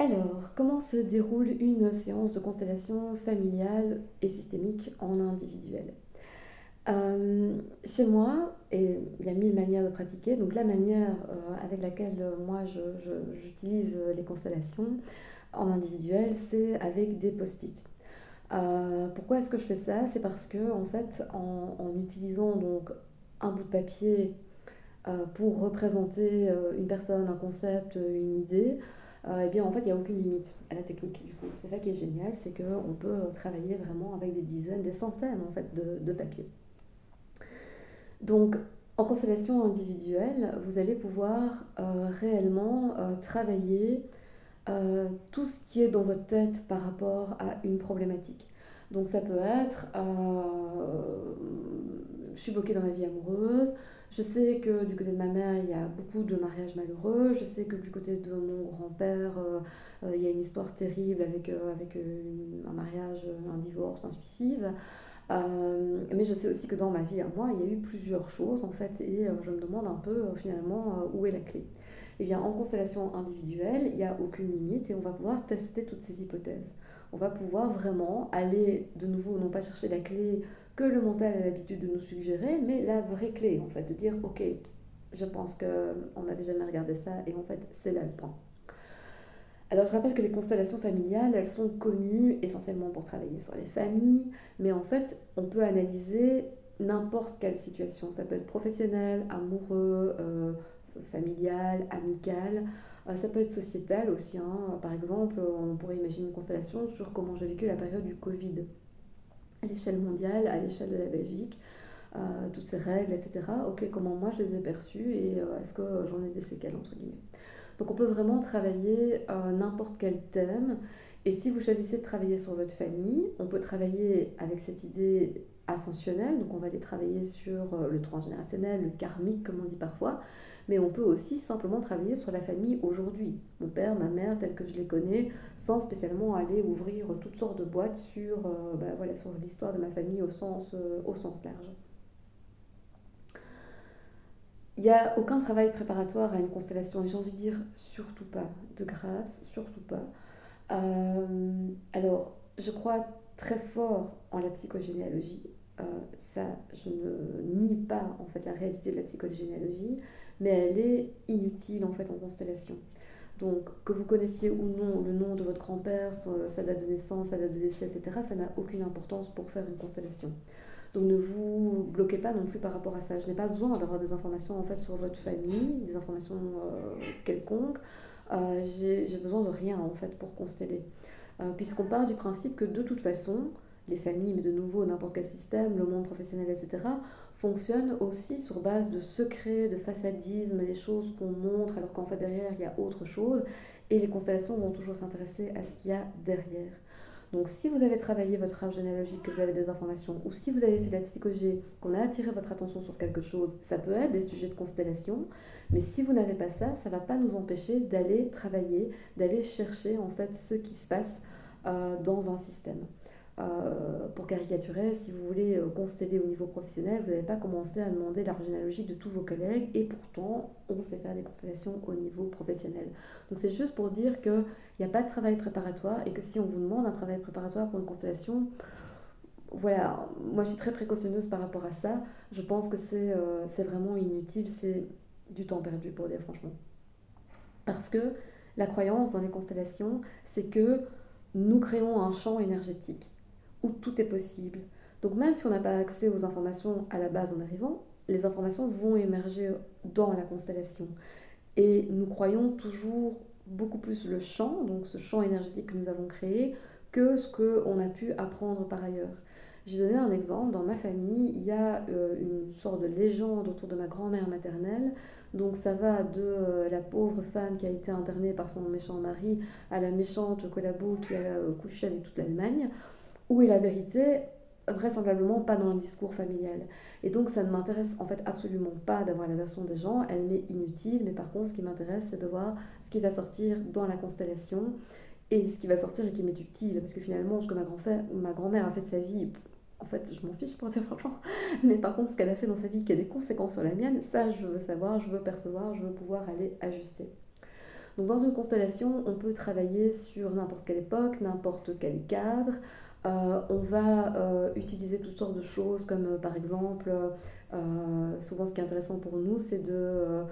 Alors, comment se déroule une séance de constellation familiale et systémique en individuel? Chez moi, et il y a mille manières de pratiquer, donc la manière avec laquelle moi j'utilise les constellations en individuel, c'est avec des post-it. Pourquoi est-ce que je fais ça? C'est parce que en fait, en utilisant donc un bout de papier pour représenter une personne, un concept, une idée, eh bien en fait il n'y a aucune limite à la technique du coup. C'est ça qui est génial, c'est qu'on peut travailler vraiment avec des dizaines, des centaines en fait de papiers. Donc en constellation individuelle, vous allez pouvoir réellement travailler tout ce qui est dans votre tête par rapport à une problématique. Donc ça peut être, je suis bloquée dans ma vie amoureuse, je sais que du côté de ma mère, il y a beaucoup de mariages malheureux, je sais que du côté de mon grand-père, il y a une histoire terrible avec un mariage, un divorce, un suicide. Mais je sais aussi que dans ma vie à moi, il y a eu plusieurs choses en fait, et je me demande un peu finalement où est la clé. Eh bien, en constellation individuelle, il n'y a aucune limite et on va pouvoir tester toutes ces hypothèses. On va pouvoir vraiment aller de nouveau, non pas chercher la clé que le mental a l'habitude de nous suggérer, mais la vraie clé en fait, de dire ok, je pense qu'on n'avait jamais regardé ça et en fait c'est là le point. Alors je rappelle que les constellations familiales, elles sont connues essentiellement pour travailler sur les familles, mais en fait on peut analyser n'importe quelle situation. Ça peut être professionnel, amoureux, familial, amical. Ça peut être sociétal aussi, hein. Par exemple, on pourrait imaginer une constellation sur comment j'ai vécu la période du Covid à l'échelle mondiale, à l'échelle de la Belgique, toutes ces règles, etc. Ok, comment moi je les ai perçues et est-ce que j'en ai des séquelles entre guillemets. Donc on peut vraiment travailler n'importe quel thème. Et si vous choisissez de travailler sur votre famille, on peut travailler avec cette idée ascensionnelle. Donc on va aller travailler sur le transgénérationnel, le karmique comme on dit parfois. Mais on peut aussi simplement travailler sur la famille aujourd'hui. Mon père, ma mère, tels que je les connais, sans spécialement aller ouvrir toutes sortes de boîtes sur, voilà, sur l'histoire de ma famille au sens large. Il n'y a aucun travail préparatoire à une constellation et j'ai envie de dire surtout pas, de grâce, surtout pas. Alors, je crois très fort en la psychogénéalogie. Euh, Ça, je ne nie pas en fait la réalité de la psychogénéalogie, mais elle est inutile en fait en constellation. Donc, que vous connaissiez ou non le nom de votre grand-père, sa date de naissance, sa date de décès, etc., ça n'a aucune importance pour faire une constellation. Donc ne vous bloquez pas non plus par rapport à ça. Je n'ai pas besoin d'avoir des informations en fait sur votre famille, des informations quelconques. J'ai besoin de rien en fait pour consteller. Puisqu'on part du principe que de toute façon, les familles, mais de nouveau n'importe quel système, le monde professionnel, etc., fonctionnent aussi sur base de secrets, de façadisme, les choses qu'on montre alors qu'en fait derrière il y a autre chose. Et les constellations vont toujours s'intéresser à ce qu'il y a derrière. Donc si vous avez travaillé votre arbre généalogique, que vous avez des informations, ou si vous avez fait de la psychologie, qu'on a attiré votre attention sur quelque chose, ça peut être des sujets de constellation, mais si vous n'avez pas ça, ça ne va pas nous empêcher d'aller travailler, d'aller chercher en fait ce qui se passe dans un système. Pour caricaturer, si vous voulez consteller au niveau professionnel, vous n'allez pas commencer à demander l'arbre généalogique de tous vos collègues, et pourtant on sait faire des constellations au niveau professionnel. Donc c'est juste pour dire qu'il n'y a pas de travail préparatoire et que si on vous demande un travail préparatoire pour une constellation, voilà, moi je suis très précautionneuse par rapport à ça. Je pense que c'est vraiment inutile, c'est du temps perdu pour dire franchement. Parce que la croyance dans les constellations, c'est que nous créons un champ énergétique où tout est possible. Donc même si on n'a pas accès aux informations à la base en arrivant, les informations vont émerger dans la constellation. Et nous croyons toujours beaucoup plus le champ, donc ce champ énergétique que nous avons créé, que ce qu'on a pu apprendre par ailleurs. J'ai donné un exemple, dans ma famille, il y a une sorte de légende autour de ma grand-mère maternelle. Donc ça va de la pauvre femme qui a été internée par son méchant mari à la méchante collabo qui a couché avec toute l'Allemagne. Où est la vérité? Vraisemblablement pas dans le discours familial. Et donc ça ne m'intéresse en fait absolument pas d'avoir la version des gens, elle m'est inutile, mais par contre ce qui m'intéresse c'est de voir ce qui va sortir dans la constellation et ce qui va sortir et qui m'est utile, parce que finalement ce que ma grand-mère a fait de sa vie, en fait je m'en fiche pour dire franchement, mais par contre ce qu'elle a fait dans sa vie qui a des conséquences sur la mienne, ça je veux savoir, je veux percevoir, je veux pouvoir aller ajuster. Donc dans une constellation, on peut travailler sur n'importe quelle époque, n'importe quel cadre. On va utiliser toutes sortes de choses comme par exemple, souvent ce qui est intéressant pour nous, c'est de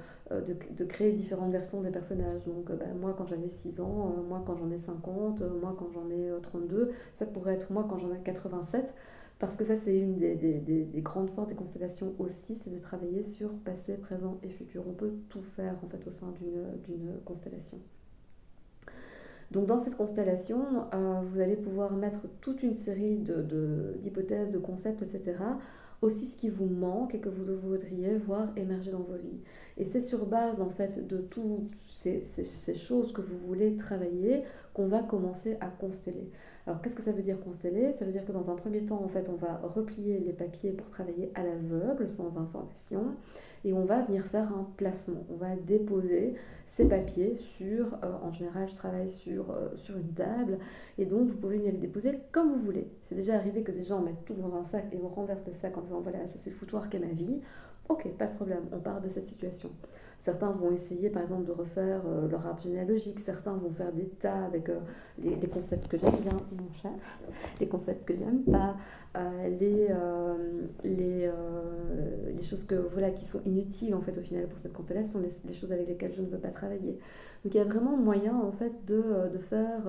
créer différentes versions des personnages. Donc moi quand j'avais 6 ans, moi quand j'en ai 50, moi quand j'en ai 32, ça pourrait être moi quand j'en ai 87. Parce que ça, c'est une des grandes forces des constellations aussi, c'est de travailler sur passé, présent et futur. On peut tout faire en fait au sein d'une constellation. Donc dans cette constellation, vous allez pouvoir mettre toute une série d'hypothèses, de concepts, etc. Aussi ce qui vous manque et que vous voudriez voir émerger dans vos vies. Et c'est sur base en fait de toutes ces choses que vous voulez travailler qu'on va commencer à consteller. Alors qu'est-ce que ça veut dire consteller? Ça veut dire que dans un premier temps, en fait, on va replier les papiers pour travailler à l'aveugle, sans information, et on va venir faire un placement. On va déposer ces papiers sur, en général je travaille sur une table, et donc vous pouvez venir les déposer comme vous voulez. C'est déjà arrivé que des gens mettent tout dans un sac et on renverse le sac en disant voilà, ça c'est le foutoir qu'est ma vie. Ok, pas de problème, on part de cette situation. Certains vont essayer par exemple de refaire leur arbre généalogique, certains vont faire des tas avec les concepts que j'aime bien, mon chat, les concepts que j'aime pas, les choses que, voilà, qui sont inutiles en fait au final pour cette constellation, les choses avec lesquelles je ne veux pas travailler. Donc il y a vraiment moyen en fait de faire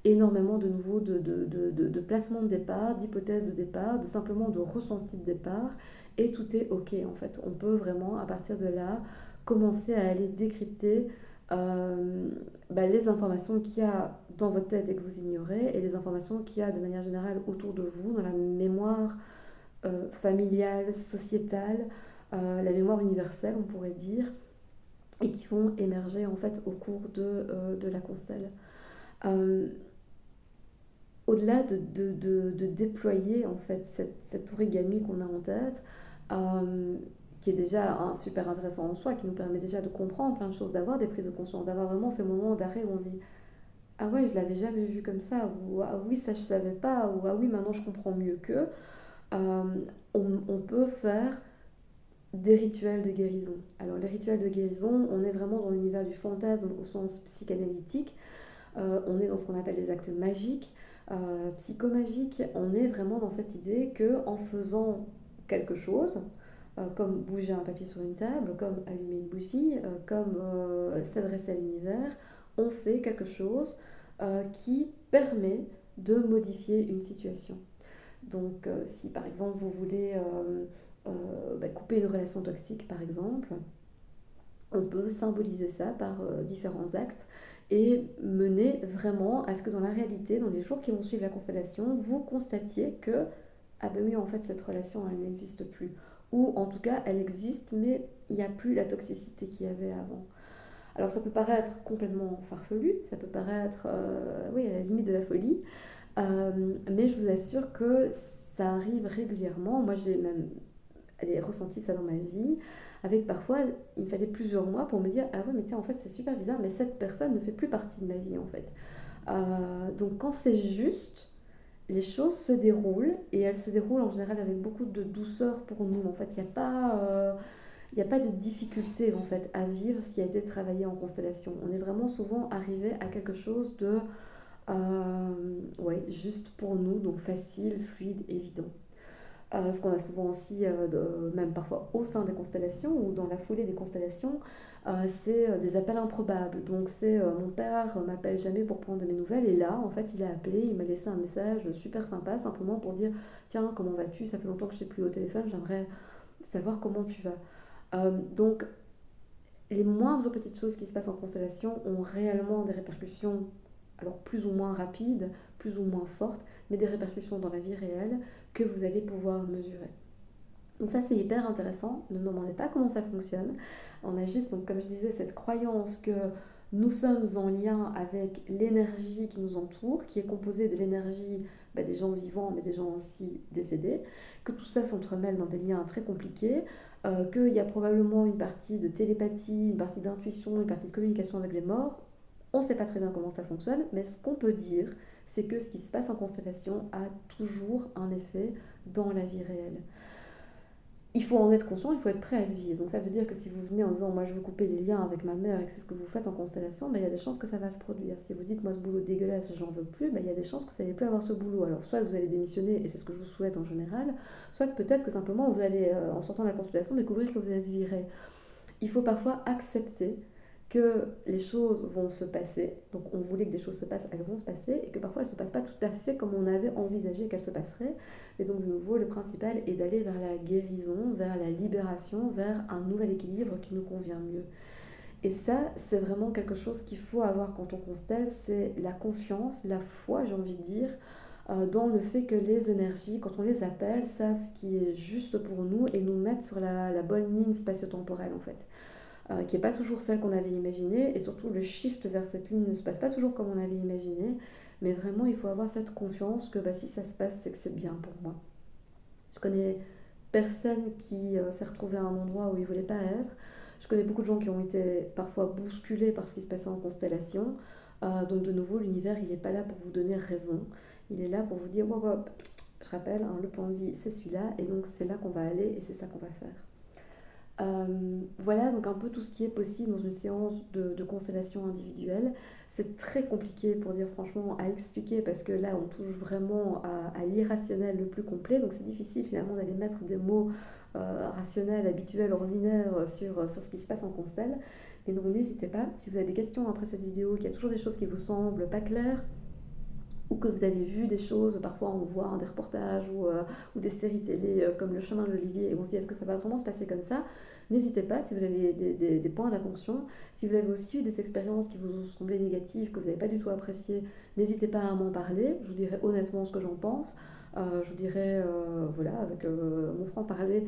énormément de nouveaux de placements de départ, d'hypothèses de départ, de simplement de ressenti de départ, et tout est ok en fait. On peut vraiment à partir de là commencer à aller décrypter les informations qu'il y a dans votre tête et que vous ignorez, et les informations qu'il y a de manière générale autour de vous, dans la mémoire familiale, sociétale, la mémoire universelle, on pourrait dire, et qui vont émerger en fait au cours de la constelle. Au-delà de déployer en fait cette origami qu'on a en tête, qui est déjà super intéressant en soi, qui nous permet déjà de comprendre plein de choses, d'avoir des prises de conscience, d'avoir vraiment ces moments d'arrêt où on se dit ah ouais, je l'avais jamais vu comme ça, ou ah oui, ça je savais pas, ou ah oui, maintenant je comprends mieux que. Euh, on peut faire des rituels de guérison. Alors les rituels de guérison, on est vraiment dans l'univers du fantasme au sens psychanalytique. On est dans ce qu'on appelle les actes magiques, psychomagiques. On est vraiment dans cette idée que en faisant quelque chose, comme bouger un papier sur une table, comme allumer une bougie, comme s'adresser à l'univers, on fait quelque chose qui permet de modifier une situation. Donc si par exemple vous voulez couper une relation toxique par exemple, on peut symboliser ça par différents actes et mener vraiment à ce que dans la réalité, dans les jours qui vont suivre la constellation, vous constatiez que ah ben oui, en fait cette relation elle n'existe plus, ou en tout cas elle existe mais il n'y a plus la toxicité qu'il y avait avant. Alors ça peut paraître complètement farfelu, ça peut paraître oui, à la limite de la folie, mais je vous assure que ça arrive régulièrement. Moi j'ai même ressenti ça dans ma vie, avec parfois il me fallait plusieurs mois pour me dire ah ouais mais tiens en fait c'est super bizarre, mais cette personne ne fait plus partie de ma vie en fait. Donc quand c'est juste, les choses se déroulent, et elles se déroulent en général avec beaucoup de douceur pour nous. En fait, il n'y a pas de difficulté en fait à vivre ce qui a été travaillé en constellation. On est vraiment souvent arrivé à quelque chose de ouais, juste pour nous, donc facile, fluide, évident. Ce qu'on a souvent aussi, même parfois au sein des constellations ou dans la foulée des constellations, c'est des appels improbables. Donc c'est mon père m'appelle jamais pour prendre de mes nouvelles, et là en fait il a appelé, il m'a laissé un message super sympa simplement pour dire tiens comment vas-tu, ça fait longtemps que je t'ai plus au téléphone, j'aimerais savoir comment tu vas. Donc les moindres petites choses qui se passent en constellation ont réellement des répercussions, alors plus ou moins rapides, plus ou moins fortes, mais des répercussions dans la vie réelle que vous allez pouvoir mesurer. Donc ça c'est hyper intéressant, ne me demandez pas comment ça fonctionne. On a juste, donc, comme je disais, cette croyance que nous sommes en lien avec l'énergie qui nous entoure, qui est composée de l'énergie des gens vivants, mais des gens aussi décédés, que tout ça s'entremêle dans des liens très compliqués, qu'il y a probablement une partie de télépathie, une partie d'intuition, une partie de communication avec les morts. On ne sait pas très bien comment ça fonctionne, mais ce qu'on peut dire, c'est que ce qui se passe en constellation a toujours un effet dans la vie réelle. il faut en être conscient, il faut être prêt à le vivre. Donc ça veut dire que si vous venez en disant moi je veux couper les liens avec ma mère et que c'est ce que vous faites en constellation, ben, il y a des chances que ça va se produire. Si vous dites moi ce boulot dégueulasse, j'en veux plus, ben, il y a des chances que vous n'allez plus avoir ce boulot. Alors soit vous allez démissionner, et c'est ce que je vous souhaite en général, soit peut-être que simplement vous allez, en sortant de la constellation, découvrir que vous êtes viré. Il faut parfois accepter que les choses vont se passer, donc on voulait que des choses se passent, elles vont se passer, et que parfois elles ne se passent pas tout à fait comme on avait envisagé qu'elles se passeraient. Et donc de nouveau, le principal est d'aller vers la guérison, vers la libération, vers un nouvel équilibre qui nous convient mieux. Et ça, c'est vraiment quelque chose qu'il faut avoir quand on constelle, c'est la confiance, la foi, j'ai envie de dire, dans le fait que les énergies, quand on les appelle, savent ce qui est juste pour nous et nous mettent sur la bonne ligne spatio-temporelle en fait. Qui n'est pas toujours celle qu'on avait imaginée, et surtout le shift vers cette ligne ne se passe pas toujours comme on avait imaginé, mais vraiment il faut avoir cette confiance que si ça se passe, c'est que c'est bien pour moi. Je connais personne qui s'est retrouvé à un endroit où il ne voulait pas être. Je connais beaucoup de gens qui ont été parfois bousculés par ce qui se passait en constellation. Donc de nouveau, l'univers, il n'est pas là pour vous donner raison. Il est là pour vous dire, wow, wow, je rappelle, le plan de vie, c'est celui-là, et donc c'est là qu'on va aller, et c'est ça qu'on va faire. Voilà donc un peu tout ce qui est possible dans une séance de constellation individuelle. C'est très compliqué pour dire franchement à expliquer parce que là on touche vraiment à l'irrationnel le plus complet, donc c'est difficile finalement d'aller mettre des mots rationnels, habituels, ordinaires sur ce qui se passe en constelle. Et donc n'hésitez pas, si vous avez des questions après cette vidéo, qu'il y a toujours des choses qui vous semblent pas claires, ou que vous avez vu des choses, parfois on voit des reportages ou des séries télé comme Le Chemin de l'Olivier, et on se dit est-ce que ça va vraiment se passer comme ça, n'hésitez pas si vous avez des points d'attention. Si vous avez aussi eu des expériences qui vous ont semblé négatives, que vous n'avez pas du tout appréciées, n'hésitez pas à m'en parler, je vous dirai honnêtement ce que j'en pense. Je vous dirai, voilà, avec mon franc-parler,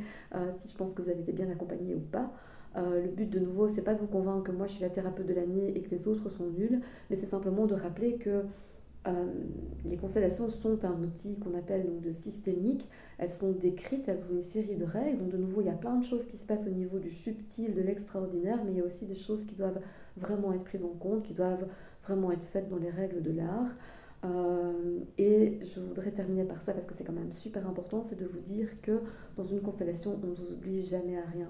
si je pense que vous avez été bien accompagné ou pas. Le but de nouveau, c'est pas de vous convaincre que moi je suis la thérapeute de l'année et que les autres sont nuls, mais c'est simplement de rappeler que euh, les constellations sont un outil qu'on appelle donc de systémique. Elles sont décrites, elles ont une série de règles. Donc de nouveau, il y a plein de choses qui se passent au niveau du subtil, de l'extraordinaire, mais il y a aussi des choses qui doivent vraiment être prises en compte, qui doivent vraiment être faites dans les règles de l'art. Et je voudrais terminer par ça parce que c'est quand même super important, c'est de vous dire que dans une constellation, on ne vous oblige jamais à rien.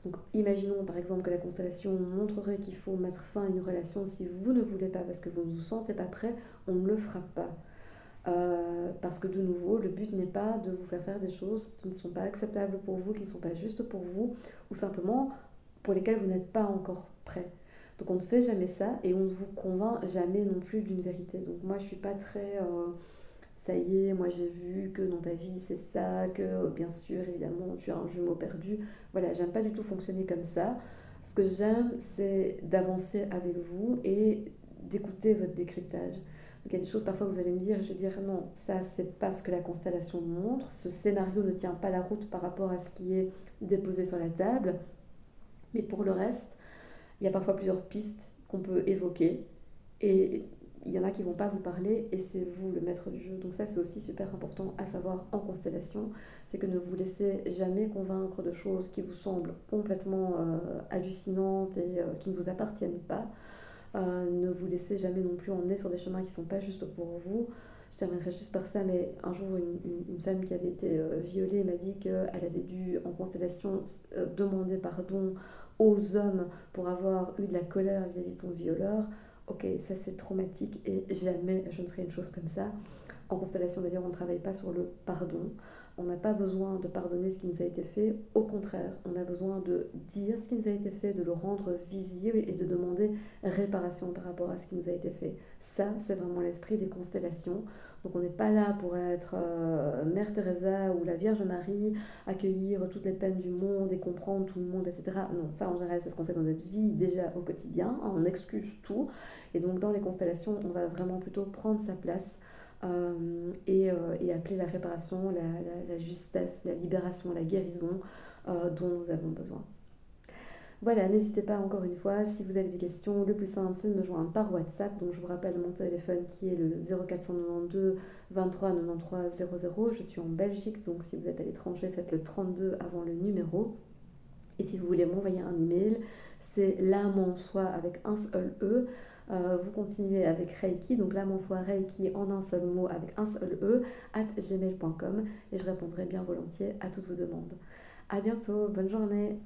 Donc imaginons par exemple que la constellation montrerait qu'il faut mettre fin à une relation si vous ne voulez pas parce que vous ne vous sentez pas prêt, on ne le fera pas. Parce que de nouveau, le but n'est pas de vous faire faire des choses qui ne sont pas acceptables pour vous, qui ne sont pas justes pour vous, ou simplement pour lesquelles vous n'êtes pas encore prêt. Donc on ne fait jamais ça et on ne vous convainc jamais non plus d'une vérité. Donc moi je suis pas très ça y est, moi j'ai vu que dans ta vie c'est ça, que bien sûr évidemment tu as un jumeau perdu. Voilà, j'aime pas du tout fonctionner comme ça. Ce que j'aime c'est d'avancer avec vous et d'écouter votre décryptage. Donc il y a des choses parfois que vous allez me dire, je vais dire non, ça c'est pas ce que la constellation montre, ce scénario ne tient pas la route par rapport à ce qui est déposé sur la table. Mais pour le reste, il y a parfois plusieurs pistes qu'on peut évoquer et il y en a qui ne vont pas vous parler et c'est vous le maître du jeu. Donc ça c'est aussi super important à savoir en constellation, c'est que ne vous laissez jamais convaincre de choses qui vous semblent complètement hallucinantes et qui ne vous appartiennent pas. Ne vous laissez jamais non plus emmener sur des chemins qui ne sont pas justes pour vous. Je terminerai juste par ça, mais un jour une femme qui avait été violée m'a dit qu'elle avait dû en constellation demander pardon aux hommes pour avoir eu de la colère vis-à-vis de son violeur. Ok, ça c'est traumatique et jamais je ne ferai une chose comme ça. En constellation d'ailleurs, on ne travaille pas sur le pardon. On n'a pas besoin de pardonner ce qui nous a été fait. Au contraire, on a besoin de dire ce qui nous a été fait, de le rendre visible et de demander réparation par rapport à ce qui nous a été fait. Ça, c'est vraiment l'esprit des constellations. Donc on n'est pas là pour être Mère Teresa ou la Vierge Marie, accueillir toutes les peines du monde et comprendre tout le monde, etc. Non, ça en général, c'est ce qu'on fait dans notre vie déjà au quotidien. On excuse tout. Et donc dans les constellations, on va vraiment plutôt prendre sa place et appeler la réparation, la justesse, la libération, la guérison dont nous avons besoin. Voilà, n'hésitez pas encore une fois, si vous avez des questions, le plus simple c'est de me joindre par WhatsApp. Donc je vous rappelle mon téléphone qui est le 0492 23 93 00. Je suis en Belgique, donc si vous êtes à l'étranger, faites le 32 avant le numéro. Et si vous voulez m'envoyer un email, c'est l'âme en soi avec un seul E. Vous continuez avec Reiki, donc l'âme en soi Reiki en un seul mot avec un seul E, @gmail.com, et je répondrai bien volontiers à toutes vos demandes. À bientôt, bonne journée.